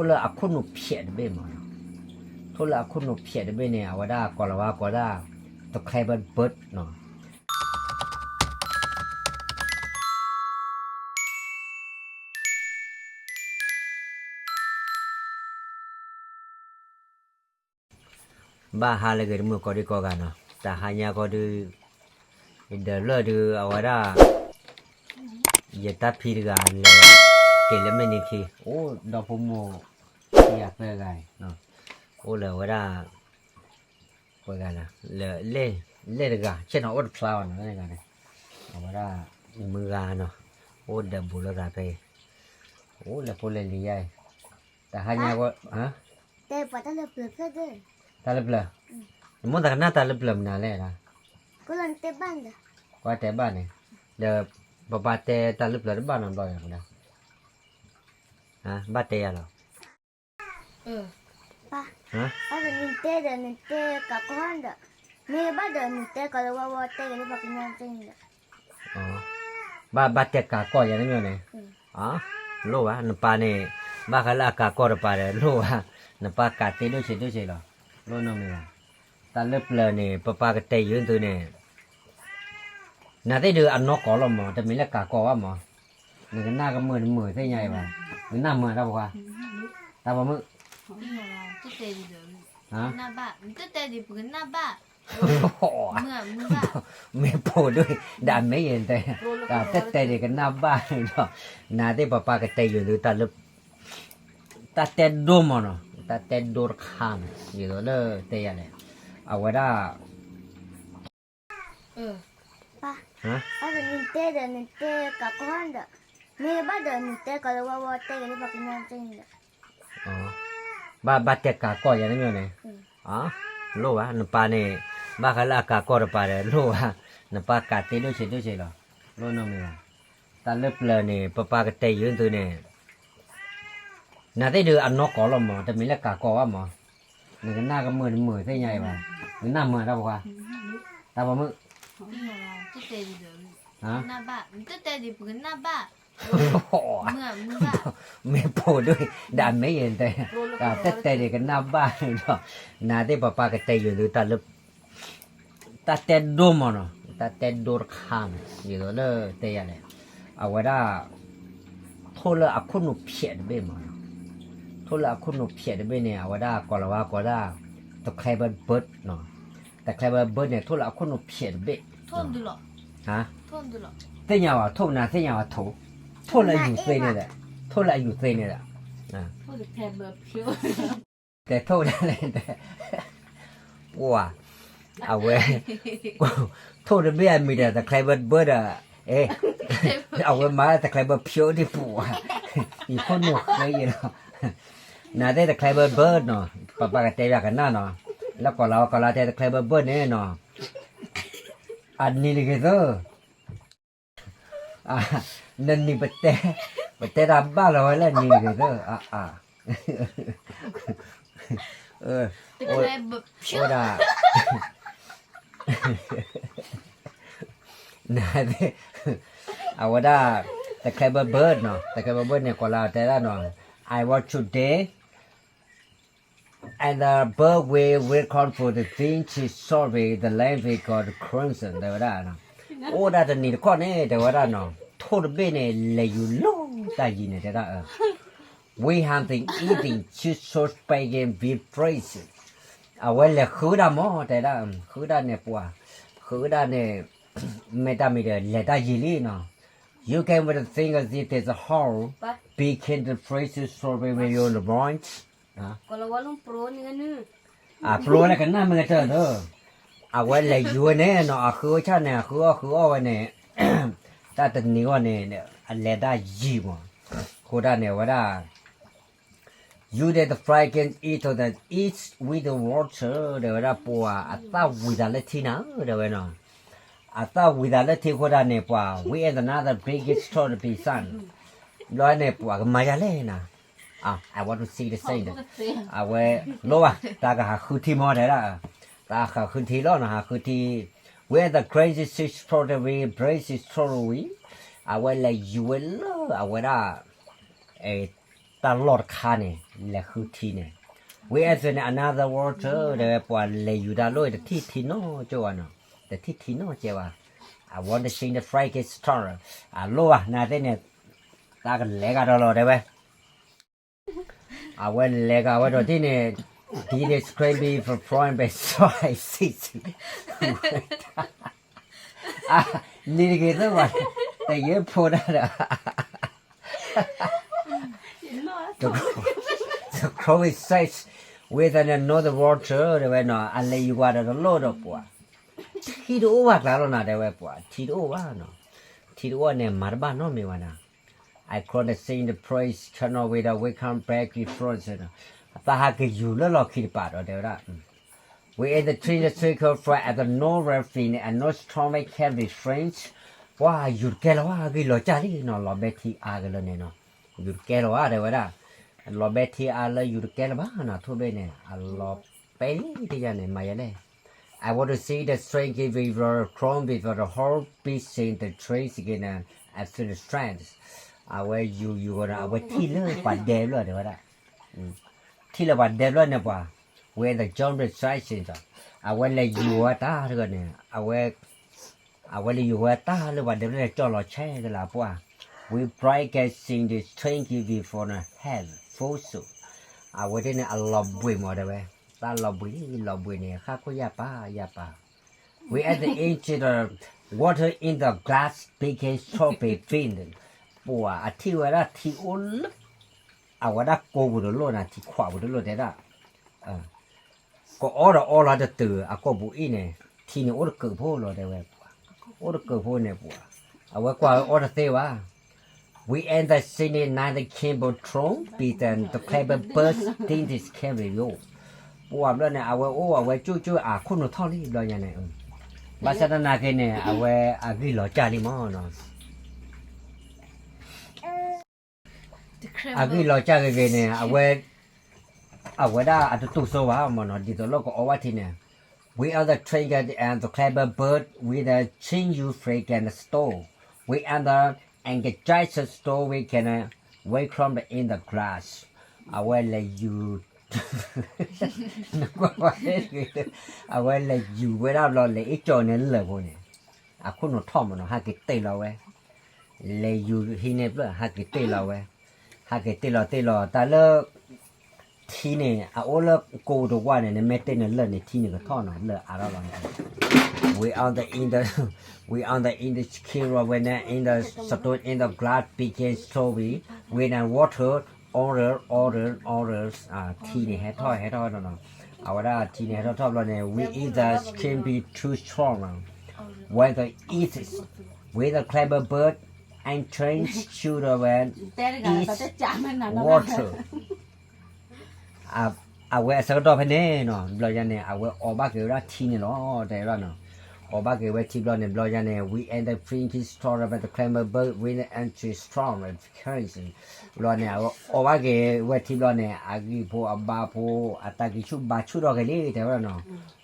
了阿坤努撇的呗嘛，托了阿坤努撇的呗呢，我daก่อนละว่าก่อนdaตะใครเบิดเนาะบ้าหาเลยกันมือก็ดีก็กันเนาะแต่หายาก็ดูเดี๋ยวเลิกดูเอาว่าได้อย่าตัดพีดกันเลยเกล้ไม่นี่คีโอ้ดอกผมโมอยากเลิกไงเนาะโอ้เลยว่าได้ก็กันนะเล่กันเช่นเอาอดพลาวนะอะไรกันเนี่ยเอาว่าได้มือกันเนาะโอ้เดี๋ยวบุรุษกันไปโอ้เลยพูดเลยลีใหญ่แต่หายาก็ฮะแต่ปะตะเลือกก็ได้ตาเล็บเลยมันแต่หน้าตาเล็บเลยมันอะไรนะก็ลันเตบ้านเด้อว่าแต่บ้านเนี่ยเดี๋ยวบ้านแต่ตาเล็บเลยบ้านนั่นบ่อยนะฮะบ้านแต่เหรอป้าฮะป้าจะนินเตเด้อนินเตกับก้อนเด้อมีบ้านเด้อนินเตก็เลยว่าเตกันเลยบอกกินยังจริงเด้ออ๋อบ้านแต่กาก้อยอย่างนี้เนี่ยอ๋อรู้ว่าน้ำปลาเนี่ยบ้านเขาละกาก้อยปลาเนี่ยรู้ว่าน้ำปลากาเตด้วยเฉยหรอรู้น้องเนี่ยตาเล็บเลยเนี่ยป้าก็เตยยืนตัวเนี่ยน่าได้ดูอันนกก่อนหรอหมอแต่ไม่เล็กกาก้อว่าหมอนี่ก็หน้าก็มือได้ไงวะหน้ามือได้ปะวะตาบ่มือฮะหน้าบ้ามันจะแต่ดิบกันหน้าบ้าเมื่อบ้าไม่โผล่ด้วยด่านไม่เห็นแต่เตะเด็กกันหน้าบ้านเนาะน่าได้ป้าก็เตยอยู่ดูตาเล็บตาเตะดูมันเนาะตาเตะดูข้ามอยู่เลยเตะอะไรเอาไว้ได้ป้าฮะป้าจะนินเตเด้อนินเตกับก้อนเด้อมีบ้านเด้อนินเตก็เลยว่าเตกันเลยบอกกินยังจริงเด้ออ๋อบ้านแต่กาก้อยอย่างนี้เนี่ยอ๋อรู้ว่าน้ำปลาเนี่ยบ้านเขาละกาก้อยปลาเนี่ยรู้ว่าน้ำปลากาเตด้วยเฉยหรอรู้น้องเนี่ยตาเล็บเลยเนี่ยป้าก็เตยยืนตัวเนี่ยน่าได้ดูอันนกก่อนหรอหมอแต่ไม่เล็กกาก้อว่าหมอนี่ก็หน้าก็มือได้ไงวะหน้ามือได้ปะวะตาบ่มือจะแต่ดิบหน้าบ้ามันจะแต่ดิบกันหน้าบ้าเมื่อบ้าไม่โผล่ด้วยด่านไม่เห็นแต่เตะเด็กกันหน้าบ้านเนาะน่าได้ป้าก็เตยอยู่ดูตาเล็บตาเตะดูมันเนาะตาเตะดูข้ามอยู่เลยเตะอะไรเอาไว้ได้โทรเลยอาคุณหนูเพี้ยนไปมั้งโทรเลยอาคุณหนูเพี้ยนไปเนี่ยเอาไว้ได้ก่อนละว่าก่อนได้ตะใครเบิดเนาะแต่ใครเบิดเนี่ยโทรเลยอาคุณหนูเพี้ยนไปทนดูหรอฮะทนดูหรอเตี้ยว่ะทุบนะเตี้ยว่ะทุบเลยอยู่เตี้ยเนี่ยแหละทุบเลยอยู่เตี้ยเนี่ยแหละนะทนแทนแบบผิวแต่ทุบได้เลยแต่ว้าเอาไว้ทุบได้ไม่มีแต่ใครเบิดอ่ะเอ๊ะเอาไว้มาแต่ใครเบิดผิวที่ปัวอีกคนหนุ่มเลยอยู่เนาะน่าได้แต่ใครเบิดเนาะป้าก็เตะกันหน้าเนาะแล้วก็เราแต่ใครเบิดเนี่ยเนาะอันนี้เลยก็นั่นนี่เบตรับบ้าเราแล้วนี่เลยก็โอ้ด่าน่าดิเอาว่าได้แต่ใครเบิร์ดเนาะแต่ใครเบิร์ดเนี่ยก็เราแต่ละเนาะ I watch today and the bird will record for the thing she survey the language called crimson แต่ว่าได้เนาะโอ้ได้แต่นี่ข้อนี้แต่ว่าได้เนาะโทษเบ้เนี่ยเลยอยู่ล้มตายยินเนี่ยได้we hunting eating cheese sauce bacon with phrases เอาไว้เลยคือได้หมอแต่ได้คือได้เนี่ยปัวคือได้เนี่ยไม่ได้ไม่ได้เลยได้ยินเลยเนาะ you can with the thing as it is a whole bacon the phrases survey when you're on the point นะก็เราว่าลุงโปรนี่กันนึโปรอะไรกันน่ะมึงเจอเด้อเอาไว้เลยอยู่เนี่ยเนาะคือชาเนี่ยคือเอาไว้เนี่ยแต่ตอนนี้ว่าเนี่ยอะไรได้ยี่มั้งคือได้เนี่ยว่าได้ you that fry can eat or that eats with the water เดี๋ยวได้ปัวอัตตาวิดาเลทีนะเดี๋ยวเนาะอัตตาวิดาเลทีคือได้เนี่ยปัว we had another big story to be son ร้อยเนี่ยปัวก็มาอย่างเลยนะI want to see the same เอาไว้รู้ป่ะตาก็หาคือที่มอได้ละตาก็คือที่ล้อนะหาคือที่ where the crazy story we embrace story เอาไว้เลยอยู่เลยเอาไว้ได้ ตลอดคาเนี่ยและคือทีเนี่ย we as in another water เดี๋ยวปวนเลยอยู่ด้านลอยแต่ที่โน่จ้าเนาะแต่ที่โน่เจ้าว่า I want to see the fry get stronger ลัวน่าจะเนี่ยตากันเล็กอะไรได้ไหมเว้นเล็กเอาไว้ตอนที่เนี่ยที่เนี่ย scrappy for prawn by soy สินี่กี่ตัววะแต่เยอะพอได้ละ the crow is says with another water เดี๋ยวเนาะอะไรอยู่ว่าเดี๋ยวโลดปัวที่ดูว่าแล้วนะเดี๋ยวปัวที่ดูว่าเนาะที่ดูว่าเนี่ยมาบ้านน้องมีวะนะ I couldn't see the praise channel with we come back before เนาะแต่หากอยู่แล้วเราคิดป่ะเดี๋ยวละ we in the tree the circle for at the no refrain and no strong we can be friends ว่าหยุดแกแล้วว่ากี่หล่อจ้าดิเนาะหล่อเบทีอากันเลยเนี่ยเนาะหยุดแกแล้วว่าเดี๋ยวละหล่อเบทีอาเลยหยุดแกแล้วบ้านะทั่วไปเนี่ยหล่อไปที่จะเนี่ยมาอย่างไร I want to see the strange river crown before the whole beach in the trees again and to the strands เอาไว้อยู่กันเอาไว้ที่เลยปัดเดบเลยเดี๋ยวละที่เราปัดเดบเลยเนี่ยป่ะ where the John the Science เอาไว้เลยอยู่ว่าตาเรื่องเนี่ยเอาไว้เลยอยู่ว่าตาเลยปัดเดบเลยจ่อหล่อแช่กันละป่ะ we bright get seeing the strange before the head full so เอาไว้ที่เนี่ยหล่อบุยหมดเลยตาหล่อบุยเนี่ยข้าก็ยาป้าwe at the edge of the water in the glass became choppy fin ปัวอาทิวละที่โอลเอาว่าโกบุดโลนะที่ขวาบุดโลเด็ดก็ออละเดือก็บุอีเนี่ยที่เนี่ยโอละเกิดพูดเลยเดี๋ยวปัวโอละเกิดพูดเนี่ยปัวเอาว่ากว่าออละเทวะ we end the scene night the cable throne beat and the clever burst in this cable yo ปัวแล้วเนี่ยเอาไว้จู่คุณท่อนี่เลยยังไงภาษาหน้ากันเนี่ยเอาไว้กี่หล่อจ่าลิมอนเนาะกี่หล่อจ่ากันเนี่ยเอาไว้ได้ตุโซวะมันเนาะดิตัวโลกก็เอาไว้ที่เนี่ย we are the trigger and the clever bird with the chin you freak and the store we are the engaged store we can wake from in the grass เอาไว้เลยอยู่เอาไว้เลยอยู่เวลาเราเลยจอเนี่ยเลยพวกเนี่ยคุณท่อมเนาะหากิเตเราเว้เลยอยู่ที่เนี่ยเพื่อหากิเตเราเว้หากิเตเราแต่เลิกที่เนี่ยโอ้เลิกกูตัวว่าเนี่ยไม่เต้นเนี่ยเลิกเนี่ยที่เนี่ยก็ท่อเนาะเลิกอะไรเราเนี่ย we on the in the kira when in the stone in the glass became story when water orders ที่เนี่ยให้ท่อเนาะเอาว่าที่เนี่ยท่อเราเนี่ย we either can be too strong when the eat with a clever bird and trains children eat water เอาไว้สักตัวเพนเน่เนาะเราจะเนี่ยเอาไว้ออกบ้าเกี่ยวกับที่เนี่ยเนาะแต่ละเนาะออกบ้าเกี่ยวกับที่เราเนี่ยเราจะเนี่ย we end the French story about the clever bird with and strong and crazy เราเนี่ยออกบ้าเกี่ยวกับที่เราเนี่ยอากิโพอาบาโพอัตากิชุบาชุดเรากันเลยแต่ละเนาะ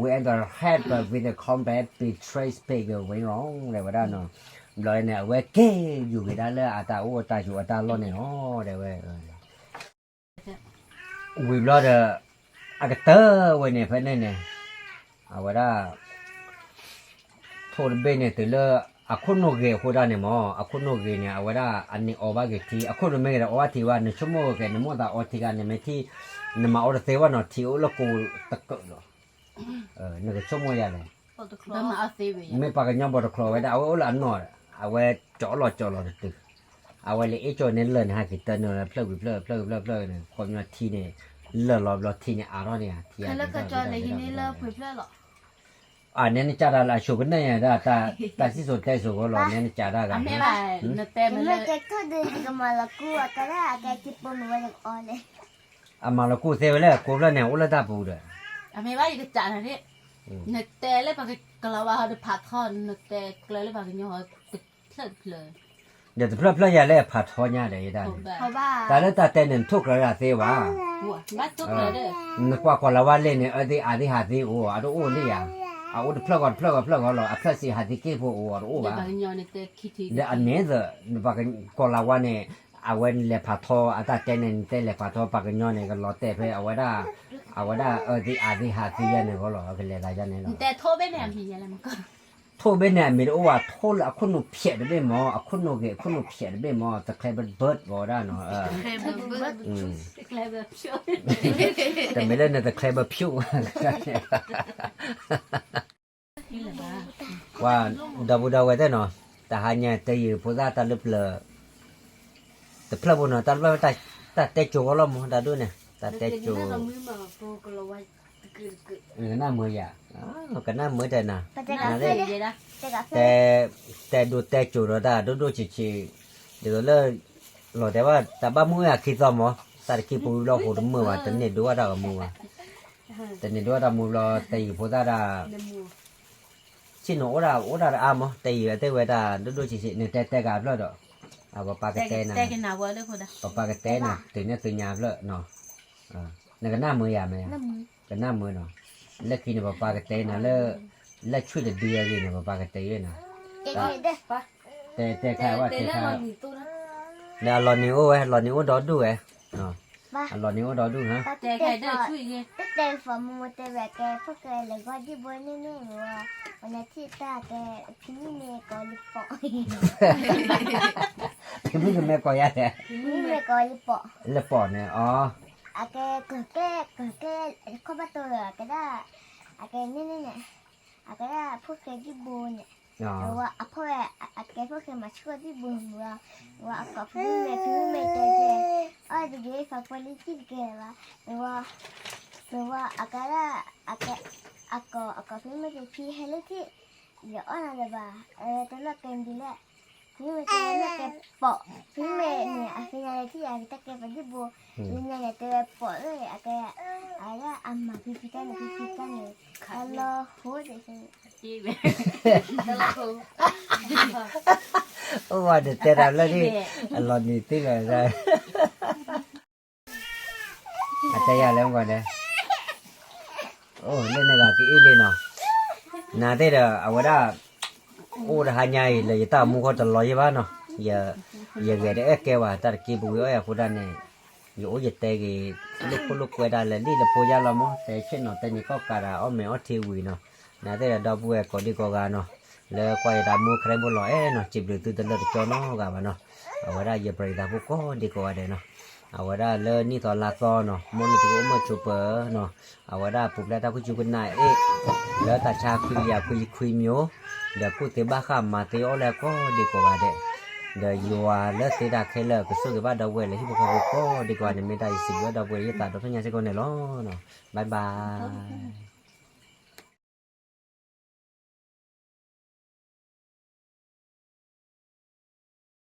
we end the head with the combat betrays big way wrong แต่ว่าเนาะเราเนี่ยเว้เก๋อยู่กันได้เลยอัตาอยู่อัตาเราเนี่ยเนาะแต่ว่าwe blood cái tơ vậy này phải nên này vậy đó thôi bên này từ lơ con nó ghê khô ra này mà con nó ghê này vậy đó anh này ở bao cái thì con nó mấy cái ở thìว่าในชั่วโมงcái nó mua ta ở thì cái này mấyที่nó mà ở đó thếว่าnó thiếu là cô tất cỡ rồi nó cáiชั่วโมงvậy này mấy bà cái nhau bỏ được rồi vậy đó ở là anh nói vậy chỗ lò từ vậy là ít chỗ nên lên hai cái tên nó plug này còn là thì này lỡ thì này đó này thìแล้วก็จอเลยทีนี้เลิกเผยแพร่หรอเนี่ยจะได้ชวนเนี่ยได้ที่สุดได้สุดก็รอเนี่ยจะได้กันไม่ได้เนเต้ไม่เลยแกก็เดินกับมาละกูอะก็ได้แกคิดปุ่นไว้จากออเลยมาละกูเซลเลยกูแล้วเนี่ยอุลตาปูเลยไม่ว่าอีกจานอะไรเนเต้เลยปากกลาวาเขาจะผัดทอดเนเต้กลเลยปากกินยอติดเลยเดี๋ยวเพลินอย่าเล่ผัดทอดเนี่ยได้แต่แล้วแต่เนี่ยทุกระดับเซวะไม่ทุกเลยเด้อนึกว่าคนละวันเล่นเนี่ยที่หาที่โอ้เลยอ่ะเพลินก่อนหรอเพลินสิหาที่เก็บโอ้บ้าเดี๋ยวอันนี้จะบางคนละวันเนี่ย เอาไว้เลพาทออาตาเจนเตเลพาทอปากกันย้อนเนี่ยก็รอเตะไปเอาไว้ได้ที่อาที่หาที่ยันเนี่ยก็รอกันเลยได้ยันเนี่ย แต่โทษไปเนี่ยมีอะไรมันก็ โทษเป็นเนี่ยมีว่าโทษละคนหนุ่มเพียดได้หมอคนหนุ่มเกะคนหนุ่มเพียดได้หมอแต่ใครเป็นเบิร์ดก็ได้เนาะเลยแบบช่วย แต่ไม่เล่นแต่ใครแบบผิวว่าดาบูดาไว้ได้เนาะแต่หาเนี่ยแต่อยู่พูดได้ตาลึกเลยแต่เพลบุญเนาะตาลึกแต่เตจูก็ล้มตาดูเนี่ยแต่เตจูหน้ามืออย่าก็หน้ามือได้นะ Pakai kafe deh. Pakai kafe. แต่ดูแต่จูเราได้ดูชิเดี๋ยวเลยเราแต่ว่าแต่บ้ามืออะคิดซ้อมมั้งแต่คิดปูเราหัวมือว่าแต่เนี่ยดูว่าเรากับมือแต่เนี่ยดูว่าเรามือเราแต่อยู่พูดได้ชิโนโอราอามั้งแต่อยู่แต่เวลาดูชิเนี่ยแต่กับเราดอกเอาปากกระเตนะ แต่กินหนาวเลยคนละ ปากกระเตนะตื่นเนี่ยตื่นยามเลยเนาะนั่นก็หน้ามือยามไหมก็หน้ามือเนาะแล้วกินปากกระเตนะแล้วช่วยเดือดเลยนะปากกระเตเลยนะ Jadi deh. แต่แค่ว่าแต่แค่แล้วรอนิ้วเว้ยรอนิ้วดอดูเว้ยเนาะรอนิ้วดอดูฮะ แต่ใครได้ช่วยไง Tapi formu motor ke pakai lego di bawah ni wah. Mana kita ke sini ni kau lupa. พี่ไม่แม่ก็ยาเนี่ย Ini kau lupa. แล้วปอดเนี่ยอ๋อ Ake kau betul ke dah. Ake ni. Ake dah pakai di bawah ni. อ๋อ Wah apa ake pakai masuk di bawah. Wah aku filme je. Ada dia fakulti ke lah. Wah aku filme ke pi hello ki. Ya orang ada bah. Tolak kan bila. Filme ke pok. Filme ni akhirnya kita ke pergi bu. Ini ni tu pok le. Ada amma pipikan ni. Kalau hod ni. โอ้ว่าเดี๋ยวแต่แล้วนี่รอนี่ติเลยได้อาจจะยาแล้วก่อนเด้โอ้เล่นในกะกี่เลยเนาะนาเตเด้อเอาว่าได้โอ้หาใหญ่เลยตามูก็ตลอดอยู่บ้านเนาะอย่าแกได้แกว่าตากีบุยอ่ะคนนั้นนี่อยู่อย่าเตะกี่ลูกไว้ได้เลยนี่ละพูยาละมั้งแต่เช่นเนาะแต่นี่ก็กะเอาแมวทีวีเนาะนาเตดาบุยก็ดีกว่าเนาะแล้วก็ดามูใครบ่รอเนาะจิบหรือตื่นตลอดจอเนาะกะว่าเนาะเอาว่าได้อย่าไปดาบุก็ดีกว่าเด้เนาะเอาว่าได้เลยนี่ตอนลาตอเนาะมันนี่ก็มาจูเปอเนาะเอาว่าได้ปุ๊บแล้วตาก็จูกันนายแล้วตาชาคุยอยากคุยมิวเดี๋ยวกูเตะบ้าข้ามมาเตะเอาแล้วก็ดีกว่าเด้เดี๋ยวอยู่ว่าแล้วเตะได้แค่เลิกก็สู้กับบ้านดาวเวเลยที่พวกเขาก็ดีกว่าเนี่ยไม่ได้สิว่าดาวเวยี่ตาดอกพญาเสกคนเนี่ยล้อเนาะบาย